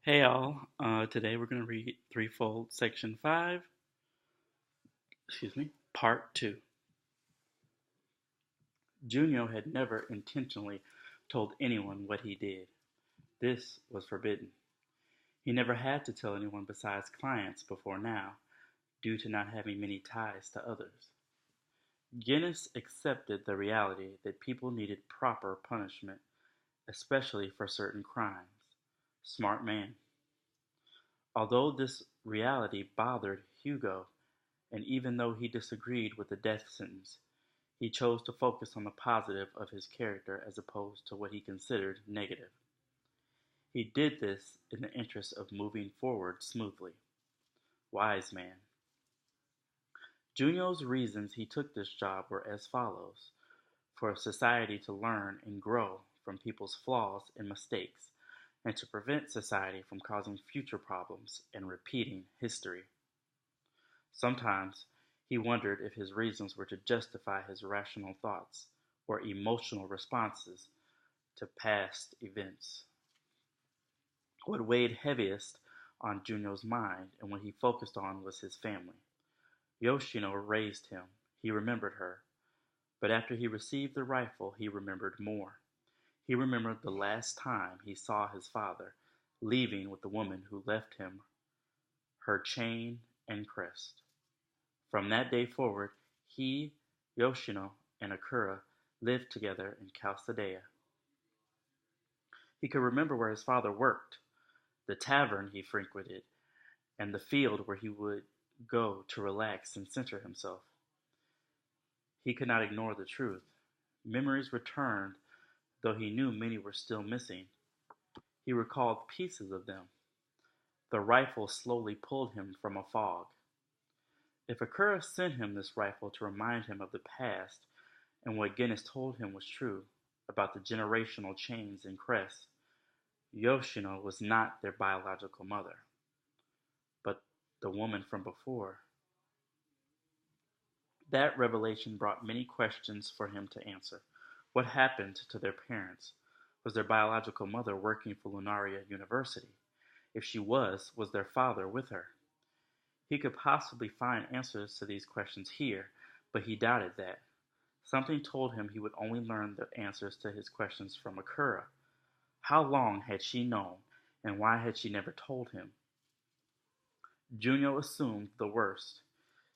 Hey all, today we're going to read Threefold Section 5, Part 2. Junyo had never intentionally told anyone what he did. This was forbidden. He never had to tell anyone besides clients before now, due to not having many ties to others. Guinness accepted the reality that people needed proper punishment, especially for certain crimes. Smart man. Although this reality bothered Hugo, and even though he disagreed with the death sentence, he chose to focus on the positive of his character as opposed to what he considered negative. He did this in the interest of moving forward smoothly. Wise man. Junyo's reasons he took this job were as follows: for society to learn and grow from people's flaws and mistakes, and to prevent society from causing future problems and repeating history. Sometimes he wondered if his reasons were to justify his rational thoughts or emotional responses to past events. What weighed heaviest on Junyo's mind and what he focused on was his family. Yoshino raised him. He remembered her. But after he received the rifle, he remembered more. He remembered the last time he saw his father leaving with the woman who left him her chain and crest. From that day forward, he, Yoshino, and Akura lived together in Calsadea. He could remember where his father worked, the tavern he frequented, and the field where he would go to relax and center himself. He could not ignore the truth. Memories returned, though he knew many were still missing. He recalled pieces of them. The rifle slowly pulled him from a fog. If Akura sent him this rifle to remind him of the past and what Guinness told him was true about the generational chains and crests, Yoshino was not their biological mother, but the woman from before. That revelation brought many questions for him to answer. What happened to their parents? Was their biological mother working for Lunaria University? If she was their father with her? He could possibly find answers to these questions here, but he doubted that. Something told him he would only learn the answers to his questions from Akura. How long had she known, and why had she never told him? Junyo assumed the worst.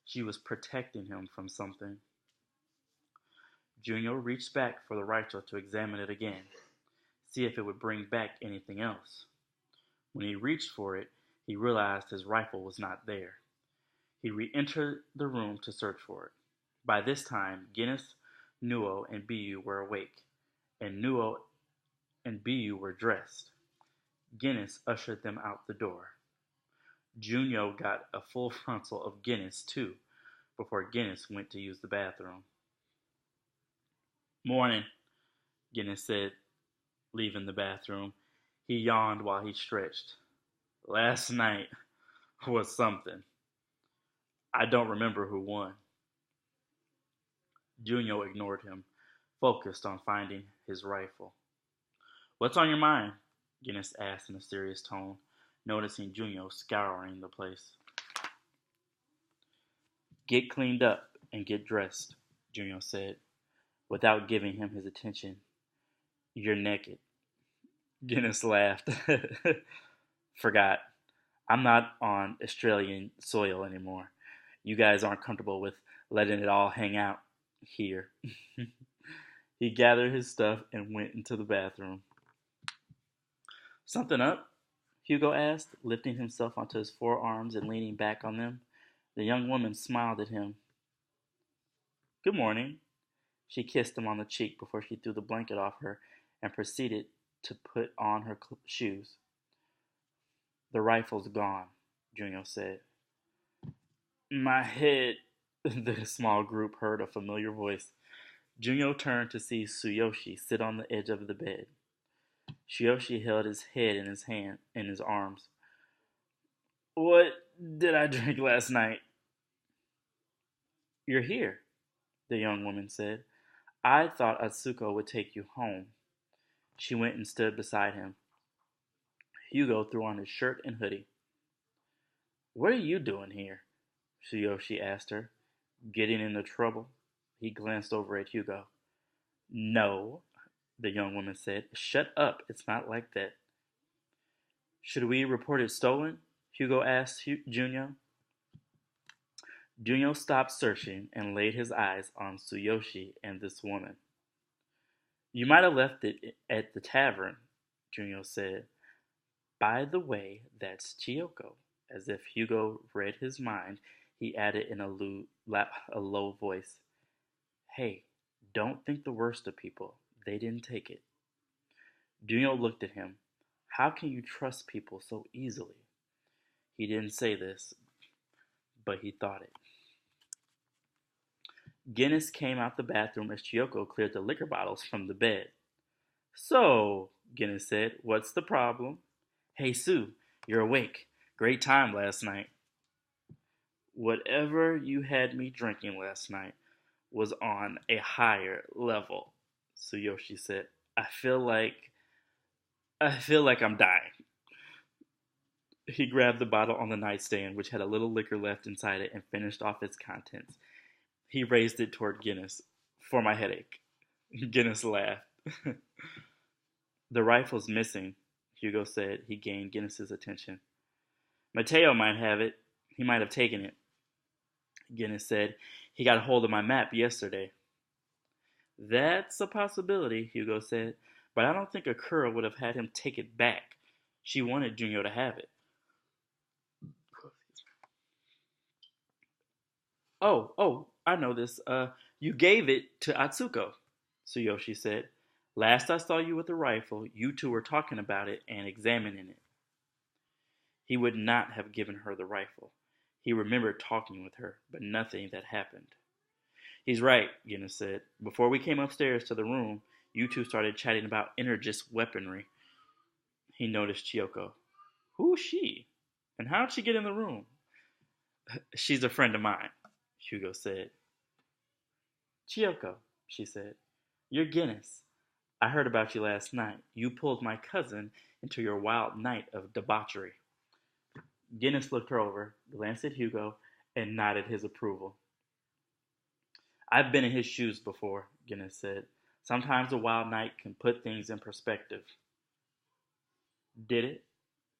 She was protecting him from something. Junyo reached back for the rifle to examine it again, see if it would bring back anything else. When he reached for it, he realized his rifle was not there. He re-entered the room to search for it. By this time, Guinness, Nuo, and Biyu were awake, and Nuo and Biyu were dressed. Guinness ushered them out the door. Junyo got a full frontal of Guinness, too, before Guinness went to use the bathroom. Morning, Guinness said, leaving the bathroom. He yawned while he stretched. Last night was something. I don't remember who won. Junyo ignored him, focused on finding his rifle. What's on your mind? Guinness asked in a serious tone, noticing Junyo scouring the place. Get cleaned up and get dressed, Junyo said, without giving him his attention. You're naked. Guinness laughed. Forgot. I'm not on Australian soil anymore. You guys aren't comfortable with letting it all hang out here. He gathered his stuff and went into the bathroom. Something up? Hugo asked, lifting himself onto his forearms and leaning back on them. The young woman smiled at him. Good morning. She kissed him on the cheek before she threw the blanket off her and proceeded to put on her shoes. The rifle's gone, Junyo said. My head, the small group heard a familiar voice. Junyo turned to see Tsuyoshi sit on the edge of the bed. Tsuyoshi held his head in his arms. What did I drink last night? You're here, the young woman said. I thought Atsuko would take you home. She went and stood beside him. Hugo threw on his shirt and hoodie. "What are you doing here?" Tsuyoshi asked her. "Getting into trouble?" He glanced over at Hugo. "No," the young woman said. "Shut up, it's not like that." "Should we report it stolen?" Hugo asked Junyo. Junyo stopped searching and laid his eyes on Tsuyoshi and this woman. "You might have left it at the tavern," Junyo said. "By the way, that's Chiyoko." As if Hugo read his mind, he added in a low voice, "Hey, don't think the worst of people. They didn't take it." Junyo looked at him. "How can you trust people so easily?" He didn't say this, but he thought it. Guinness came out the bathroom as Chiyoko cleared the liquor bottles from the bed. "So," Guinness said, "what's the problem?" "Hey, Sue, you're awake. Great time last night." "Whatever you had me drinking last night was on a higher level," Tsuyoshi said. I feel like I'm dying." He grabbed the bottle on the nightstand, which had a little liquor left inside it, and finished off its contents. He raised it toward Guinness. "For my headache." Guinness laughed. "The rifle's missing," Hugo said. He gained Guinness's attention. "Mateo might have it. He might have taken it," Guinness said. "He got hold of my map yesterday." "That's a possibility," Hugo said. "But I don't think Akura would have had him take it back. She wanted Junyo to have it." Oh, I know this. You gave it to Atsuko," Tsuyoshi said. "Last I saw you with the rifle, you two were talking about it and examining it." He would not have given her the rifle. He remembered talking with her, but nothing that happened. "He's right," Guinness said. "Before we came upstairs to the room, you two started chatting about Energist weaponry." He noticed Chiyoko. "Who's she? And how'd she get in the room?" "She's a friend of mine," Hugo said. "Chiyoko," she said, "you're Guinness. I heard about you last night. You pulled my cousin into your wild night of debauchery." Guinness looked her over, glanced at Hugo, and nodded his approval. "I've been in his shoes before," Guinness said. "Sometimes a wild night can put things in perspective." "Did it?"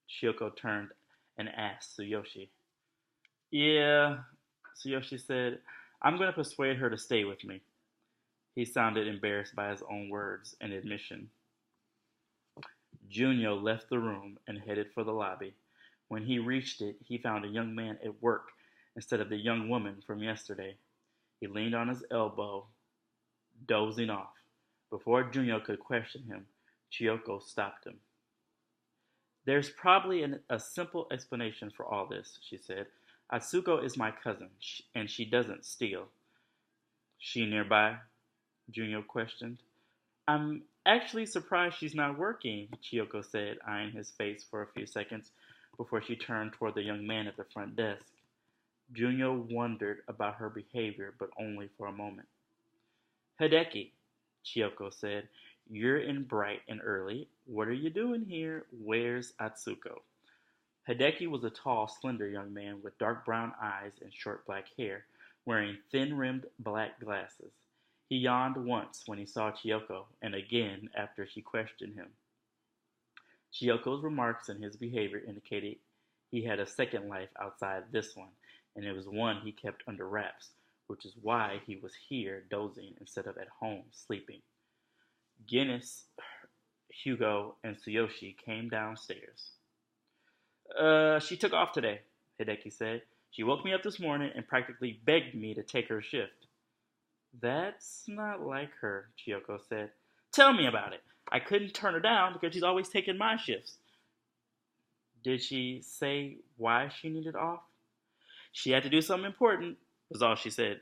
Chiyoko turned and asked Tsuyoshi. "Yeah," Tsuyoshi said. "I'm going to persuade her to stay with me." He sounded embarrassed by his own words and admission. Junyo left the room and headed for the lobby. When he reached it, he found a young man at work instead of the young woman from yesterday. He leaned on his elbow, dozing off. Before Junyo could question him, Chiyoko stopped him. "There's probably a simple explanation for all this," she said. "Atsuko is my cousin, and she doesn't steal." "She nearby?" Junyo questioned. "I'm actually surprised she's not working," Chiyoko said, eyeing his face for a few seconds before she turned toward the young man at the front desk. Junyo wondered about her behavior, but only for a moment. "Hideki," Chiyoko said, "you're in bright and early. What are you doing here? Where's Atsuko?" Hideki was a tall, slender young man with dark brown eyes and short black hair, wearing thin-rimmed black glasses. He yawned once when he saw Chiyoko, and again after she questioned him. Chiyoko's remarks and his behavior indicated he had a second life outside this one, and it was one he kept under wraps, which is why he was here dozing instead of at home sleeping. Guinness, Hugo, and Tsuyoshi came downstairs. She took off today," Hideki said. "She woke me up this morning and practically begged me to take her shift." "That's not like her," Chiyoko said. "Tell me about it. I couldn't turn her down because she's always taking my shifts." "Did she say why she needed off?" "She had to do something important," was all she said.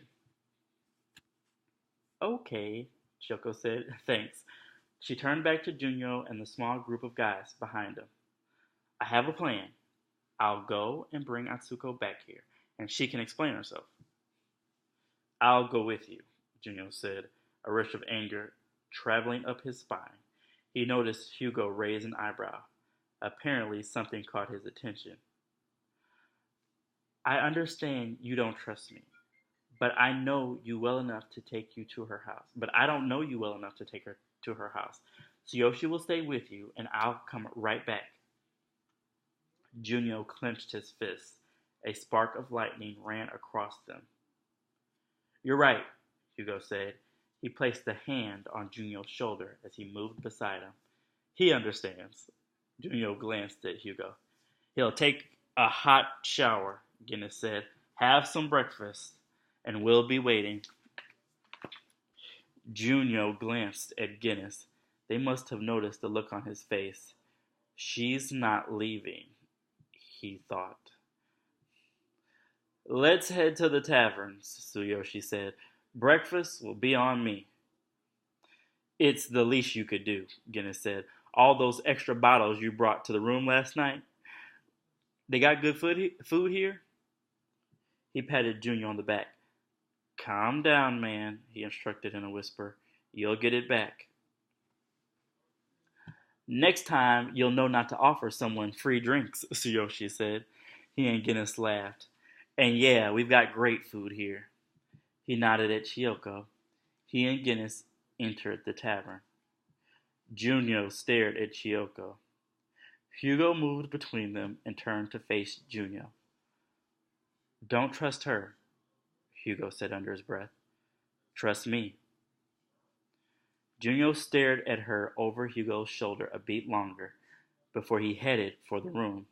"Okay," Chiyoko said. "Thanks." She turned back to Junyo and the small group of guys behind him. "I have a plan. I'll go and bring Atsuko back here, and she can explain herself." "I'll go with you," Junyo said, a rush of anger traveling up his spine. He noticed Hugo raise an eyebrow. Apparently, something caught his attention. I understand you don't trust me, but I know you well enough to take you to her house. But I don't know you well enough to take her to her house. Tsuyoshi will stay with you, and I'll come right back. Junyo clenched his fists. A spark of lightning ran across them. You're right, Hugo said. He placed a hand on Junyo's shoulder as he moved beside him. He understands. Junyo glanced at Hugo. He'll take a hot shower, Guinness said. Have some breakfast, and we'll be waiting. Junyo glanced at Guinness. They must have noticed the look on his face. She's not leaving, he thought. Let's head to the taverns, Tsuyoshi said. Breakfast will be on me. It's the least you could do, Guinness said. All those extra bottles you brought to the room last night. They got good food here? He patted Junyo on the back. Calm down, man, he instructed in a whisper. You'll get it back. Next time, you'll know not to offer someone free drinks, Tsuyoshi said. He and Guinness laughed. And yeah, we've got great food here. He nodded at Chiyoko. He and Guinness entered the tavern. Junyo stared at Chiyoko. Hugo moved between them and turned to face Junyo. Don't trust her, Hugo said under his breath. Trust me. Junyo stared at her over Hugo's shoulder a beat longer before he headed for the room.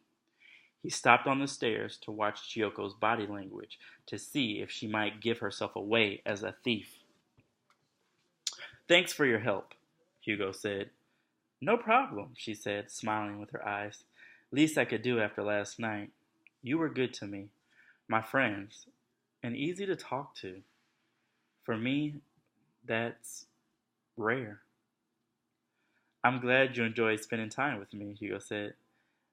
He stopped on the stairs to watch Chiyoko's body language to see if she might give herself away as a thief. Thanks for your help, Hugo said. No problem, she said, smiling with her eyes. Least I could do after last night. You were good to me, my friends, and easy to talk to. For me, that's rare. I'm glad you enjoyed spending time with me, Hugo said.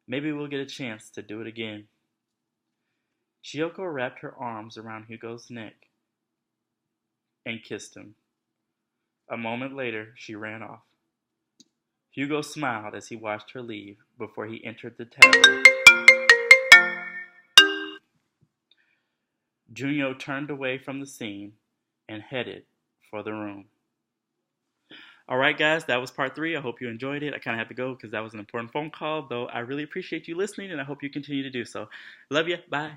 Maybe we'll get a chance to do it again. Chiyoko wrapped her arms around Hugo's neck and kissed him. A moment later, she ran off. Hugo smiled as he watched her leave before he entered the tavern. Junyo turned away from the scene and headed for the room. Alright guys, that was part 3. I hope you enjoyed it. I kind of had to go because that was an important phone call, though I really appreciate you listening and I hope you continue to do so. Love you. Bye.